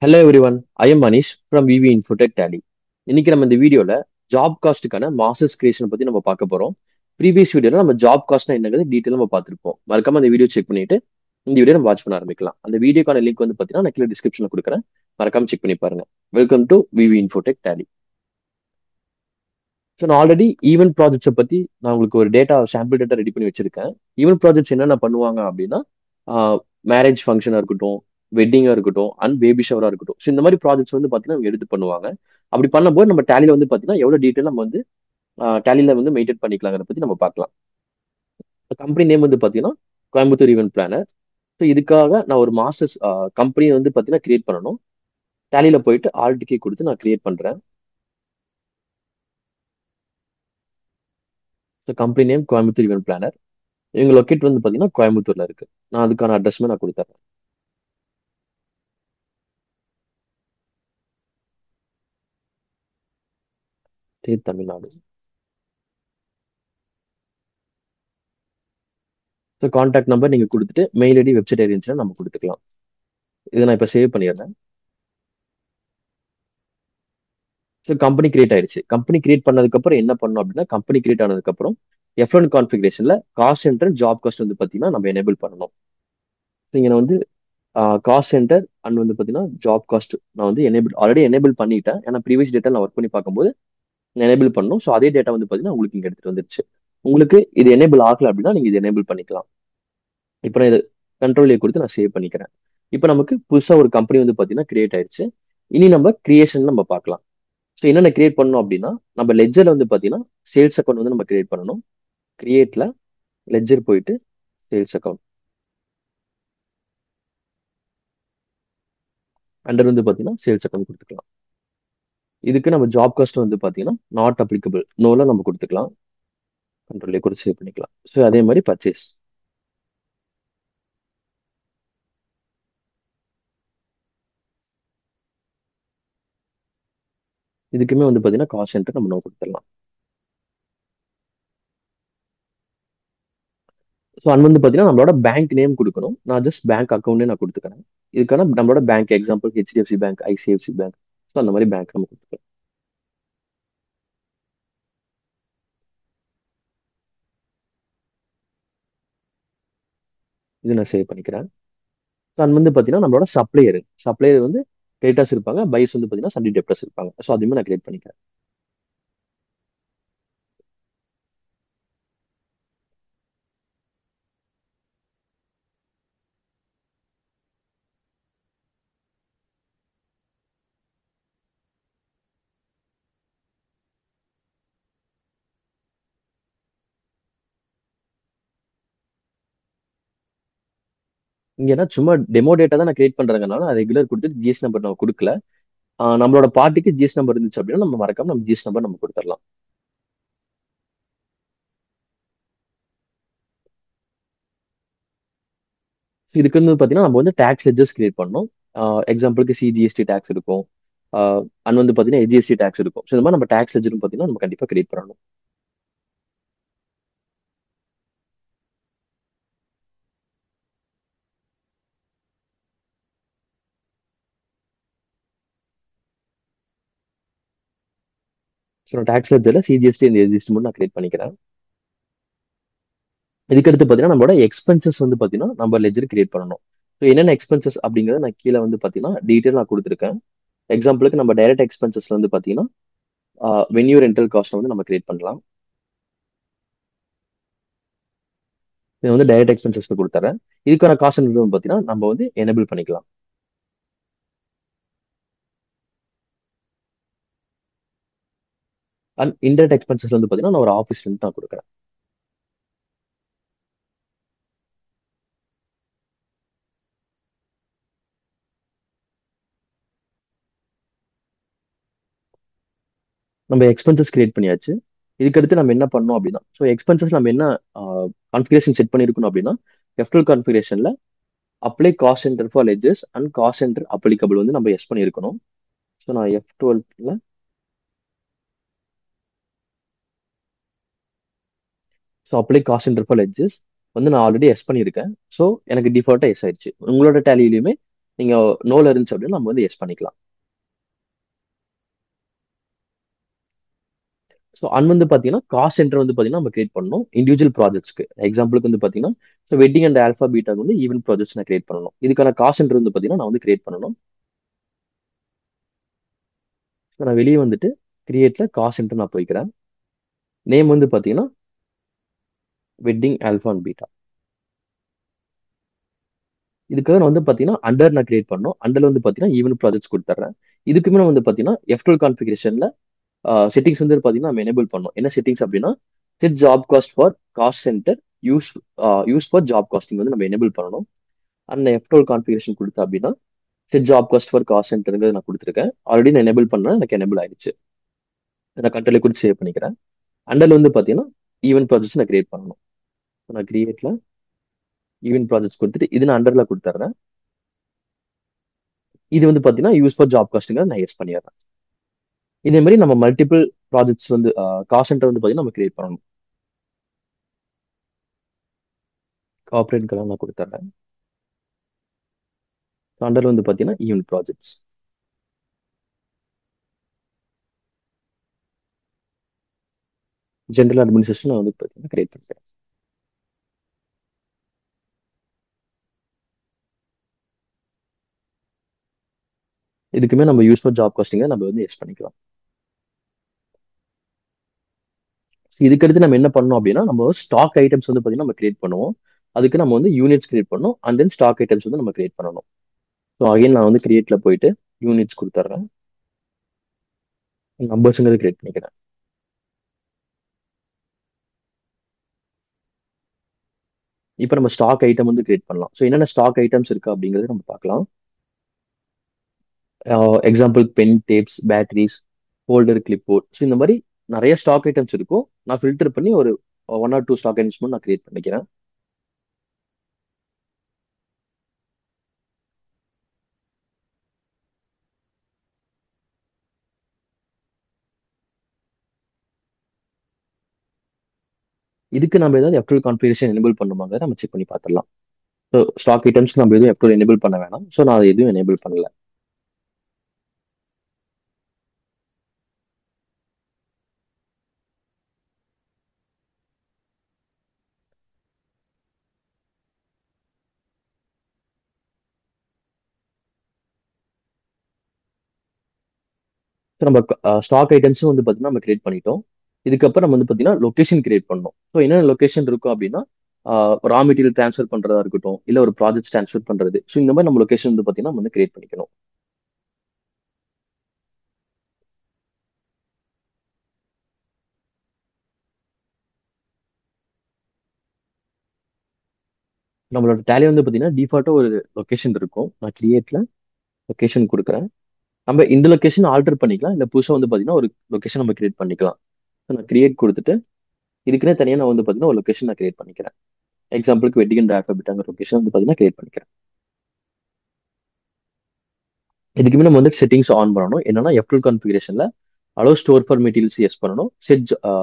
Hello everyone, I am Manish from VV Infotech Tally. இன்னைக்கு நம்ம இந்த வீடியோல ஜாப் காஸ்ட்டுக்கான மாஸ்டர்ஸ் கிரியேஷன் பத்தி நம்ம பார்க்க போறோம். ப்ரீவியஸ் வீடியோல நம்ம ஜாப் காஸ்ட்னா என்னங்கிறது டீட்டெயில் நம்ம பார்த்திருப்போம். மறக்காம அந்த வீடியோ செக் பண்ணிட்டு இந்த வீடியோ நம்ம வாட்ச் பண்ண ஆரம்பிக்கலாம். அந்த வீடியோக்கான லிங்க் வந்து பார்த்தீங்கன்னா நான் கீழே டிஸ்கிரிப்ஷன்ல கொடுக்குறேன். மறக்காம செக் பண்ணி பாருங்க. Welcome to VV Infotech Tally. So நான் ஆல்ரெடி ஈவென்ட் ப்ராஜெக்ட்ஸை பத்தி நான் உங்களுக்கு ஒரு டேட்டா சாம்பிள் டேட்டா ரெடி பண்ணி வச்சிருக்கேன். ஈவென்ட் ப்ராஜெக்ட்ஸ் என்னென்ன பண்ணுவாங்க அப்படின்னா மேரேஜ் ஃபங்க்ஷனாக இருக்கட்டும், வெட்டிங்காக இருக்கட்டும், அண்ட் பேபி ஷவராக இருக்கட்டும். ஸோ இந்த மாதிரி ப்ராஜெக்ட்ஸ் வந்து பார்த்தீங்கன்னா இவங்க எடுத்து பண்ணுவாங்க. அப்படி பண்ணும்போது நம்ம டேலியில் வந்து பார்த்தீங்கன்னா எவ்வளோ டீட்டெயில் நம்ம வந்து டேலியில் வந்து மெயின்டைன் பண்ணிக்கலாங்கிறத பற்றி நம்ம பார்க்கலாம். கம்பெனி நேம் வந்து பார்த்தீங்கன்னா கோயம்புத்தூர் ஈவென்ட் பிளானர். ஸோ இதுக்காக நான் ஒரு மாஸ்டர்ஸ் கம்பெனியை வந்து பார்த்தீங்கன்னா கிரியேட் பண்ணணும். டேலியில் போயிட்டு ஆல்டிக்கே கொடுத்து நான் கிரியேட் பண்ணுறேன். So company name Coimbatore event planar. எங்க லொக்கேட் வந்து பார்த்தீங்கன்னா கோயம்புத்தூர்ல இருக்கு. நான் அதுக்கான அட்ரஸுமே நான் கொடுத்துட்றேன். State Tamil Nadu. So contact number நீங்க கொடுத்துட்டு மெயில் ஐடி வெப்சைட் ஐடி இருந்துச்சுன்னா நம்ம கொடுத்துக்கலாம். இதை நான் இப்போ சேவ் பண்ணிடுறேன். ஸோ கம்பெனி கிரியேட் ஆயிடுச்சு. கம்பெனி கிரியேட் பண்ணதுக்கப்புறம் என்ன பண்ணணும் அப்படின்னா, கம்பெனி கிரியேட் ஆனதுக்கப்புறம் F1 கான்ஃபிகரேஷன்ல காஸ்ட் சென்டர் ஜாப் காஸ்ட் வந்து பார்த்தீங்கன்னா நம்ம எனேபிள் பண்ணணும். நீங்க வந்து காஸ்ட் சென்டர் அண்ட் வந்து பார்த்தீங்கன்னா ஜாப் காஸ்ட் நான் வந்து ஆல்ரெடி எனேபிள் பண்ணிட்டேன். ஏன்னா ப்ரீவியஸ் டேட்டா நான் ஒர்க் பண்ணி பார்க்கும்போது எனேபிள் பண்ணணும். ஸோ அதே டேட்டா வந்து பார்த்தீங்கன்னா உங்களுக்கு இங்கே எடுத்துட்டு வந்துருச்சு. உங்களுக்கு இது எனேபிள் ஆகல அப்படின்னா நீங்க இது எனேபிள் பண்ணிக்கலாம். இப்போ நான் இது கண்ட்ரோல் கொடுத்து நான் சேவ் பண்ணிக்கிறேன். இப்போ நமக்கு புதுசா ஒரு கம்பெனி வந்து பார்த்தீங்கன்னா கிரியேட் ஆயிடுச்சு. இனி நம்ம கிரியேஷன் நம்ம பார்க்கலாம். ஸோ என்னென்ன கிரியேட் பண்ணணும் அப்படின்னா, நம்ம லெட்ஜர்ல வந்து பார்த்தீங்கன்னா சேல்ஸ் அக்கௌண்ட் வந்து நம்ம கிரியேட் பண்ணணும். கிரியேட்ல லெட்ஜர் போயிட்டு சேல்ஸ் அக்கௌண்ட் அண்டர் வந்து பார்த்தீங்கன்னா சேல்ஸ் அக்கௌண்ட் கொடுத்துக்கலாம். இதுக்கு நம்ம ஜாப் காஸ்ட் வந்து பார்த்தீங்கன்னா நாட் அப்ளிகபிள் நோல நம்ம கொடுத்துக்கலாம். கண்ட்ரோலே கூட சேவ் பண்ணிக்கலாம். ஸோ அதே மாதிரி பர்ச்சேஸ் இதுக்குமே வந்து பார்த்தீங்கன்னா காஸ்ட் சென்டர் நம்ம நோ கொடுத்துடலாம். ஸோ அண்ட் வந்து பார்த்தீங்கன்னா நம்மளோட பேங்க் நேம் கொடுக்கணும். நான் ஜஸ்ட் பேங்க் அக்கௌண்ட்டே நான் கொடுத்துக்கிறேன். இதுக்கான நம்மளோட bank example HDFC bank, ICICI bank. So அந்த மாதிரி பேங்க் நம்ம கொடுத்துக்கலாம். இது நான் சேவ் பண்ணிக்கிறேன். ஸோ அண்ட் வந்து பார்த்தீங்கன்னா நம்மளோட சப்ளையர் வந்து கிரெடிட்டர்ஸ் இருப்பாங்க, பைஸ் வந்து பார்த்தீங்கன்னா சண்டே டெப்டர்ஸ் இருப்பாங்க. ஸோ அதுவுமே நான் கிரியேட் பண்ணிக்கிறேன். இங்கன்னா சும்மா டெமோ டேட்டா தான் நான் கிரியேட் பண்றதுனால நான் ரெகுலர் கொடுத்து ஜிஎஸ் நம்பர் நம்ம கொடுக்கல. நம்மளோட பார்ட்டிக்கு ஜிஎஸ் நம்பர் இருந்துச்சு அப்படின்னா நம்ம மறக்காம நம்ம ஜிஎஸ் நம்பர் நம்ம கொடுத்துடலாம். இதுக்கு வந்து பார்த்தீங்கன்னா நம்ம வந்து டேக்ஸ் லெட்ஜர்ஸ் கிரியேட் பண்ணணும். எக்ஸாம்பிளுக்கு CGST டேக்ஸ் இருக்கும். அண்ட் வந்து பார்த்தீங்கன்னா HGST டேக்ஸ் இருக்கும். ஸோ இந்த மாதிரி நம்ம டேக்ஸ் லெட்ஜரும் பார்த்தீங்கன்னா நம்ம கண்டிப்பாக கிரியேட் பண்ணணும். ஸோ நான் டேக்ஸ் லெட்ஜரில் CGST இந்த HGST மட்டும் நான் கிரியேட் பண்ணிக்கிறேன். இதுக்கடுத்து பார்த்தீங்கன்னா நம்மளோட எக்ஸ்பென்சஸ் வந்து பார்த்தீங்கன்னா நம்ம லெட்ஜர் கிரியேட் பண்ணணும். ஸோ என்னென்ன எக்ஸ்பென்சஸ் அப்படிங்கிறத நான் கீழே வந்து பார்த்தீங்கன்னா டீட்டெயில் நான் கொடுத்துருக்கேன். எக்ஸாம்பிளுக்கு நம்ம டைரக்ட் எக்ஸ்பென்சஸ்ல வந்து பார்த்தீங்கன்னா வென்யூ ரெண்டல் காஸ்ட் வந்து நம்ம கிரியேட் பண்ணலாம். இதை வந்து டைரக்ட் எக்ஸ்பென்சஸ் கொடுத்துறேன். இதுக்கான காஸ்ட் வந்து பார்த்தீங்கன்னா நம்ம வந்து எனேபிள் பண்ணிக்கலாம். அண்ட் இன்டெரக்ட் எக்ஸ்பென்சஸ் வந்து பார்த்தீங்கன்னா நான் ஒரு ஆஃபீஸ்ல இருந்து நான் கொடுக்குறேன். நம்ம எக்ஸ்பென்சஸ் கிரியேட் பண்ணியாச்சு. இதுக்கடுத்து நம்ம என்ன பண்ணோம் அப்படின்னா, ஸோ எக்ஸ்பென்சஸ் நம்ம என்ன கான்ஃபிகரேஷன் செட் பண்ணியிருக்கணும் அப்படின்னா, F12 கான்ஃபிகரேஷன்ல apply cost centre for ledgers and cost centre applicable வந்து நம்ம எஸ் பண்ணியிருக்கணும். ஸோ நான் F12ல so apply cost centre for ledgers வந்து நான் ஆல்ரெடி எஸ் பண்ணியிருக்கேன். ஸோ எனக்கு டிஃபால்ட்டாக எஸ் ஆயிடுச்சு. உங்களோட டேலியிலுமே நீங்க நோல இருந்துச்சு அப்படின்னா நம்ம வந்து எஸ் பண்ணிக்கலாம். ஸோ அண்ட் வந்து பார்த்தீங்கன்னா காஸ்ட் சென்டர் வந்து பார்த்தீங்கன்னா நம்ம கிரியேட் பண்ணணும் இண்டிவிஜுவல் ப்ராஜெக்ட்ஸ்க்கு. எக்ஸாம்பிளுக்கு வந்து பார்த்தீங்கன்னா ஸோ வெட்டிங் அண்ட் ஆல்ஃபா பீட்டாக்கு வந்து ஈவென்ட் ப்ராஜெக்ட்ஸ் நான் கிரியேட் பண்ணணும். இதுக்கான காஸ்ட் சென்டர் வந்து பார்த்தீங்கன்னா நான் வந்து கிரியேட் பண்ணணும். ஸோ நான் வெளியே வந்துட்டு கிரியேட்ல காஸ்ட் சென்டர் நான் போய்க்கிறேன். நேம் வந்து பார்த்தீங்கன்னா வெட்டிங் ஆல்ஃபா அண்ட் பீட்டா. இதுக்காக நான் வந்து பார்த்தீங்கன்னா அண்டர் நான் கிரியேட் பண்ணணும். அண்டர்ல வந்து பார்த்தீங்கன்னா ஈவென்ட் ப்ராஜெக்ட்ஸ் கொடுத்துட்றேன். இதுக்குமே நான் வந்து பார்த்தீங்கன்னா F12 கான்ஃபிகரேஷன்ல செட்டிங்ஸ் வந்து பார்த்தீங்கன்னா நம்ம எனேபிள் பண்ணோம். என்ன செட்டிங்ஸ் அப்படின்னா set job cost for cost centre use use for job costing வந்து நம்ம எனேபிள் பண்ணணும். அண்ட் F12 கான்ஃபிகரேஷன் கொடுத்தா அப்படின்னா set job cost for cost சென்டருங்கிறது நான் கொடுத்துருக்கேன். ஆல்ரெடி நான் எனேபிள் பண்ணேன், எனக்கு எனேபிள் ஆயிடுச்சு. நான் கண்ட்ரோலே கொடுத்து சேவ் பண்ணிக்கிறேன். அண்டர்ல வந்து பார்த்தீங்கன்னா ஈவென்ட் ப்ராஜெக்ட்ஸ் நான் கிரியேட் பண்ணணும். நான் கிரியேட்ல ஈவென்ட் ப்ராஜெக்ட்ஸ் கொடுத்துட்டு இது நான் அண்டர்ல கொடுத்துட்றேன். இது வந்து பார்த்தீங்கன்னா யூஸ் ஃபார் ஜாப் காஸ்டிங்க நான் எஸ் பண்ணிடுறேன். இதே மாதிரி நம்ம மல்டிபிள் ப்ராஜெக்ட்ஸ் வந்து காஸ்ட் சென்டர் வந்து பார்த்தீங்கன்னா நம்ம கிரியேட் பண்ணணும். கார்பரேட் கலர் நான் கொடுத்துட்றேன். அண்டர்ல வந்து பார்த்தீங்கன்னா ஈவென்ட் ப்ராஜெக்ட்ஸ். ஜென்ரல் அட்மினிஸ்ட்ரேஷன் நான் வந்து பார்த்தீங்கன்னா கிரியேட் பண்ணிக்கிறேன். இதுக்குமே நம்ம யூஸ் ஃபார் ஜாப் காஸ்டிங்க நம்ம வந்து எஸ் பண்ணிக்கலாம். இதுக்கடுத்து நம்ம என்ன பண்ணோம் அப்படின்னா நம்ம ஸ்டாக் ஐட்டம்ஸ் வந்து பார்த்தீங்கன்னா நம்ம கிரியேட் பண்ணுவோம். அதுக்கு நம்ம வந்து யூனிட்ஸ் கிரியேட் பண்ணணும் அண்ட் தென் ஸ்டாக் ஐட்டம்ஸ் வந்து நம்ம கிரியேட் பண்ணணும். ஸோ அகைன் நான் வந்து கிரியேட்ல போயிட்டு யூனிட்ஸ் கொடுத்துட்றேன். நம்பர்ஸுங்கிறது கிரியேட் பண்ணிக்கிறேன். இப்போ நம்ம ஸ்டாக் ஐட்டம் வந்து கிரியேட் பண்ணலாம். ஸோ என்னென்ன ஸ்டாக் ஐட்டம்ஸ் இருக்கு அப்படிங்கிறது நம்ம பார்க்கலாம். Example pen, tapes, batteries, holder, clipboard. So இந்த மாதிரி நிறைய ஸ்டாக் ஐட்டம்ஸ் இருக்கும். நான் ஃபில்டர் பண்ணி ஒரு 1 or 2 ஸ்டாக் ஐட்டம்ஸ் மட்டும் நான் கிரியேட் பண்ணிக்கிறேன். இதுக்கு நம்ம ஏதாவது F12 கான்ஃபிகரேஷன் எனேபிள் பண்ணுமாங்க நம்ம செக் பண்ணி பார்த்துடலாம். ஸோ ஸ்டாக் ஐட்டம்ஸ்க்கு நம்ம எதுவும் F12 எனேபிள் பண்ண வேணாம். ஸோ நான் அதை எதுவும் எனேபிள் பண்ணல. ஸோ நம்ம ஸ்டாக் ஐட்டம்ஸும் வந்து பார்த்தீங்கன்னா நம்ம கிரியேட் பண்ணிட்டோம். இதுக்கப்புறம் நம்ம வந்து பார்த்தீங்கன்னா லொகேஷன் கிரியேட் பண்ணணும். ஸோ என்னென்ன லொகேஷன் இருக்கும் அப்படின்னா ரா மெட்டீரியல் ட்ரான்ஸ்ஃபர் பண்ணுறதா இருக்கட்டும், இல்லை ஒரு ப்ராஜெக்ட் ட்ரான்ஸ்ஃபர் பண்ணுறது. ஸோ இந்த மாதிரி நம்ம லொகேஷன் வந்து பார்த்தீங்கன்னா நம்ம வந்து கிரியேட் பண்ணிக்கணும். நம்மளோட டேலி வந்து பார்த்தீங்கன்னா டிஃபால்ட்டாக ஒரு லொகேஷன் இருக்கும். நான் கிரியேட்ல லொகேஷன் கொடுக்குறேன். நம்ம இந்த லொகேஷன் ஆல்டர் பண்ணிக்கலாம். இல்லை புதுசாக வந்து பார்த்தீங்கன்னா ஒரு லொகேஷன் நம்ம கிரியேட் பண்ணிக்கலாம். ஸோ நான் கிரியேட் கொடுத்துட்டு இதுக்குன்னே தனியாக நான் வந்து பார்த்தீங்கன்னா ஒரு லொகேஷன் நான் கிரியேட் பண்ணிக்கிறேன். எக்ஸாம்பிளுக்கு வெட்டிங் அண்ட் ஆல்ஃபபெட்டாங்கிற லொகேஷன் வந்து பார்த்தீங்கன்னா கிரியேட் பண்ணிக்கிறேன். இதுக்குமே நம்ம வந்து செட்டிங்ஸ் ஆன் பண்ணணும். என்னன்னா F12 கான்ஃபிகரேஷன்ல allow store for materials yes பண்ணணும்.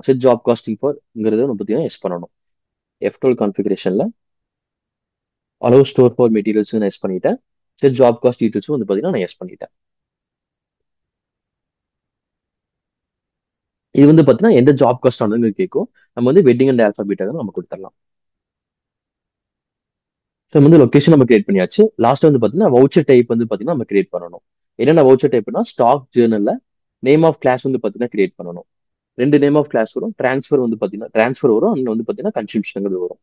செட் ஜாப் காஸ்டிங் ஃபார்ங்கிறது வந்து பார்த்தீங்கன்னா எஸ் பண்ணணும். F12 கான்ஃபிகரேஷன்ல அலோ ஸ்டோர் ஃபார் மெட்டீரியல்ஸ் நான் எஸ் பண்ணிட்டேன். செட் ஜாப் காஸ்ட் டீட்டெயில்ஸும் வந்து பார்த்தீங்கன்னா நான் எஸ் பண்ணிட்டேன். இது வந்து பார்த்தீங்கன்னா எந்த ஜாப் காஸ்ட் ஆனது கேட்கும். நம்ம வந்து வெட்டிங் அண்ட் ஆல்ஃபபெட்டாக நம்ம கொடுத்துடலாம். ஸோ வந்து லொகேஷன் நம்ம கிரியேட் பண்ணியாச்சு. லாஸ்ட் வந்து பார்த்தீங்கன்னா வவுச்சர் டைப் வந்து பார்த்தீங்கன்னா நம்ம கிரியேட் பண்ணணும். என்னென்ன வவுச்சர் டைப்னா ஸ்டாக் ஜேர்னல்ல நேம் ஆஃப் கிளாஸ் வந்து பார்த்தீங்கன்னா கிரியேட் பண்ணணும். 2 நேம் ஆஃப் கிளாஸ் வரும். ட்ரான்ஸ்ஃபர் வந்து பார்த்தீங்கன்னா ட்ரான்ஸ்ஃபர் வரும். அண்ட் வந்து பார்த்தீங்கன்னா கன்சம்ஷனுங்கிறது வரும்.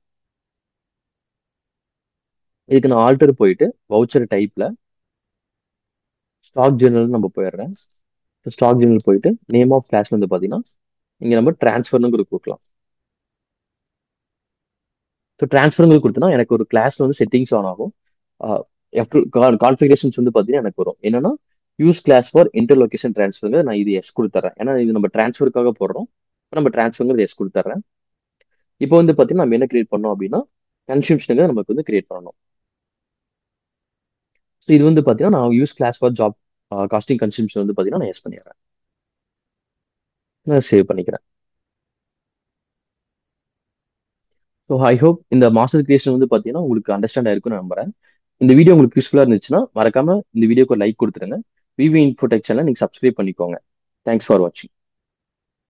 இதுக்கு நான் ஆல்டர் போயிட்டு வவுச்சர் டைப்ல ஸ்டாக் ஜேர்னல் நம்ம போயிடுறேன். ஸ்டாக் ஜேர்னல் போயிட்டு நேம் ஆஃப் கிளாஸ் வந்து பார்த்தீங்கன்னா இங்க நம்ம ட்ரான்ஸ்ஃபர்னு கொடுக்கலாம். ஸோ ட்ரான்ஸ்ஃபருங்கிறது கொடுத்தனா எனக்கு ஒரு கிளாஸ்ல வந்து செட்டிங்ஸ் ஆன் ஆகும். கான்ஃபிகரேஷன்ஸ் வந்து பார்த்தீங்கன்னா எனக்கு வரும். என்னன்னா யூஸ் கிளாஸ் ஃபார் இன்டர்லொகேஷன் ட்ரான்ஸ்ஃபருங்க நான் இது எஸ் கொடுத்துறேன். ஏன்னா இது நம்ம ட்ரான்ஸ்ஃபருக்காக போடுறோம். நம்ம ட்ரான்ஸ்ஃபருங்கிறது எஸ் கொடுத்துறேன். இப்போ வந்து பார்த்தீங்கன்னா நம்ம என்ன கிரியேட் பண்ணோம் அப்படின்னா கன்சம்ஷனுங்க நமக்கு வந்து கிரியேட் பண்ணணும். ஸோ இது வந்து பார்த்தீங்கன்னா நான் use class for job costing consumption வந்து பார்த்தீங்கன்னா நான் எஸ் பண்ணிடுறேன். நான் சேவ் பண்ணிக்கிறேன். ஸோ ஐ ஹோப் இந்த மாஸ்டர் கிரியேஷன் வந்து பார்த்தீங்கன்னா உங்களுக்கு அண்டர்ஸ்டாண்ட் ஆயிருக்கும்னு நம்புறேன். இந்த வீடியோ உங்களுக்கு யூஸ்ஃபுல்லா இருந்துச்சுன்னா மறக்காம இந்த வீடியோக்கு ஒரு லைக் கொடுத்துருங்க. விவி இன்ஃபோடெக் சேனல் நீங்க சப்ஸ்கிரைப் பண்ணிக்கோங்க. தேங்க்ஸ் ஃபார் வாட்சிங்.